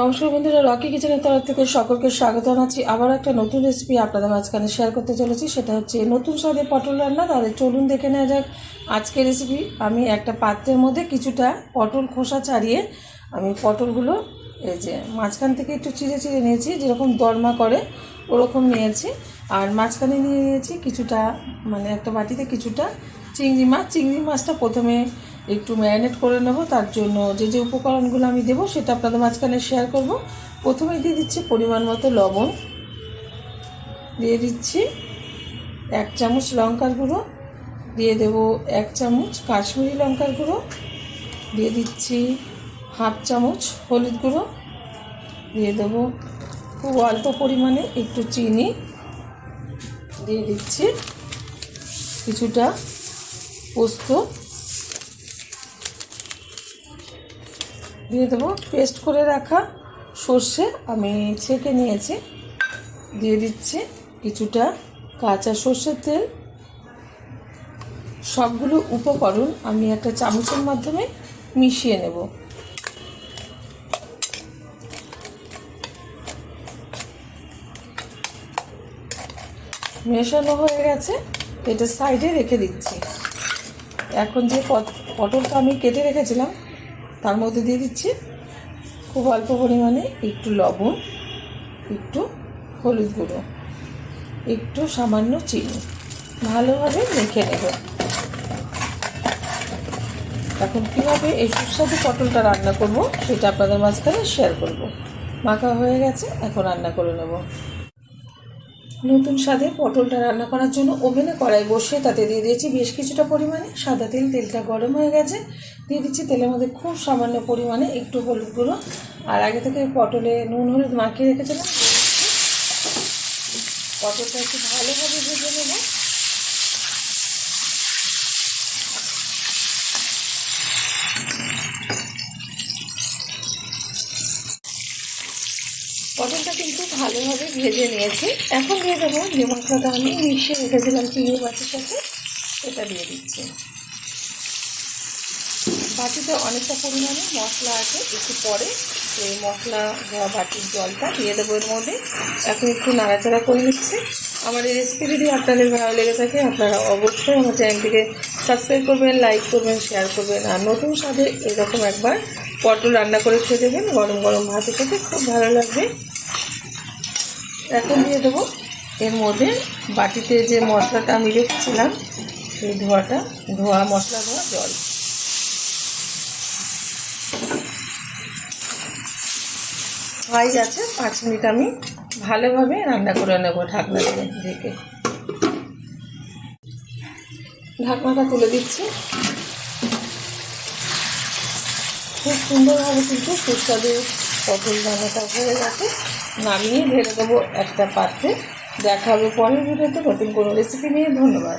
নমস্কার বন্ধুরা, রকি কিচেনের তরফ থেকে সকলকে স্বাগত জানাচ্ছি। আবার একটা নতুন রেসিপি আপনাদের মাঝখানে শেয়ার করতে চলেছি, সেটা হচ্ছে নতুন স্বাদে পটল রান্না। তাহলে চলুন দেখে নেওয়া যাক আজকের রেসিপি। আমি একটা পাত্রের মধ্যে কিছুটা পটল খোসা ছাড়িয়ে আমি পটলগুলো এই যে মাঝখান থেকে একটু চিড়ে চিড়ে নিয়েছি, যেরকম দরমা করে ওরকম নিয়েছি। আর মাঝখানে নিয়ে নিয়েছি কিছুটা, মানে একটা বাটিতে কিছুটা চিংড়ি মাছ। চিংড়ি মাছটা প্রথমে একটু ম্যারিনেট করে নেব, তার জন্য যে যে উপকরণগুলো আমি দেবো সেটা আপনাদের মাঝখানে শেয়ার করব। প্রথমে দিয়ে দিচ্ছি পরিমাণ মতো লবণ, দিয়ে দিচ্ছি 1 চামচ লঙ্কার গুঁড়ো, দিয়ে দেব 1 চামচ কাশ্মীরি লঙ্কার গুঁড়ো, দিয়ে দিচ্ছি 1/2 চামচ হলুদ গুঁড়ো, দিয়ে দেব খুব অল্প পরিমাণে একটু চিনি, দিয়ে দিচ্ছি কিছুটা পোস্ত, দিয়ে দেবো পেস্ট করে রাখা সর্ষে আমি ছেঁকে নিয়েছি, দিয়ে দিচ্ছি কিছুটা কাঁচা সর্ষের তেল। সবগুলো উপকরণ আমি একটা চামচের মাধ্যমে মিশিয়ে নেব। মেশানো হয়ে গেছে, এটা সাইডে রেখে দিচ্ছি। এখন যে পটলটা আমি কেটে রেখেছিলাম তার মধ্যে দিয়ে দিচ্ছি খুব অল্প পরিমাণে একটু লবণ, একটু হলুদ গুঁড়ো, একটু সামান্য চিনি, ভালোভাবে মেখে নেব। এখন কীভাবে এই সুস্বাদু পটলটা রান্না করব সেটা আপনাদের মাঝখানে শেয়ার করব। মাখা হয়ে গেছে, এখন রান্না করে নেব। নতুন স্বাদে পটলটা রান্না করার জন্য ওভেনে কড়াই বসিয়ে তাতে দিয়ে দিয়েছি বেশ কিছুটা পরিমাণে সাদা তেল। তেলটা গরম হয়ে গেছে, দিয়ে দিচ্ছি তেলের মধ্যে খুব সামান্য পরিমাণে একটু হলুদ গুঁড়ো, আর আগে থেকে পটলে নুন হলুদ মাখিয়ে রেখেছিলাম। পটলটা একটু ভালোভাবে ভেজে নেব। পটলটা কিন্তু ভালোভাবে ভেজে নিয়েছি। এখন দিয়ে দেবো যে মশলাটা আমি মিশিয়ে রেখেছিলাম চিংড়ি মাছের সাথে, এটা দিয়ে দিচ্ছি। বাটিতে অনেকটা পরিমাণে মশলা আছে, একটু পরে এই মশলা ধোয়া বাটির জলটা দিয়ে দেবো এর মধ্যে। এখন একটু নাড়াচাড়া করে নিচ্ছি। আমার এই রেসিপি যদি আপনাদের ভালো লেগে থাকে আপনারা অবশ্যই আমার চ্যানেলটিকে সাবস্ক্রাইব করবেন, লাইক করবেন, শেয়ার করবেন। আর নতুন স্বাদে এরকম একবার পটল রান্না করে খেয়ে দেবেন, গরম গরম ভাতের সাথে খুব ভালো লাগবে। এখন দিয়ে দেবো এর মধ্যে বাটিতে যে মশলাটা আমি রেখেছিলাম সেই ধোয়া মশলা ধোয়া জল। হয়ে যাচ্ছে, 5 মিনিট আমি ভালোভাবে রান্না করে নেব ঢাকনা দিয়ে ঢেকে। ঢাকনাটা তুলে দিচ্ছি। খুব সুন্দরভাবে কিন্তু সুস্বাদু পটল রান্নাটা হয়ে গেছে। নামিয়ে ঢেলে দেবো একটা পাত্রে। দেখা হবে পরের ভিডিওতে নতুন কোনো রেসিপি নিয়ে। ধন্যবাদ।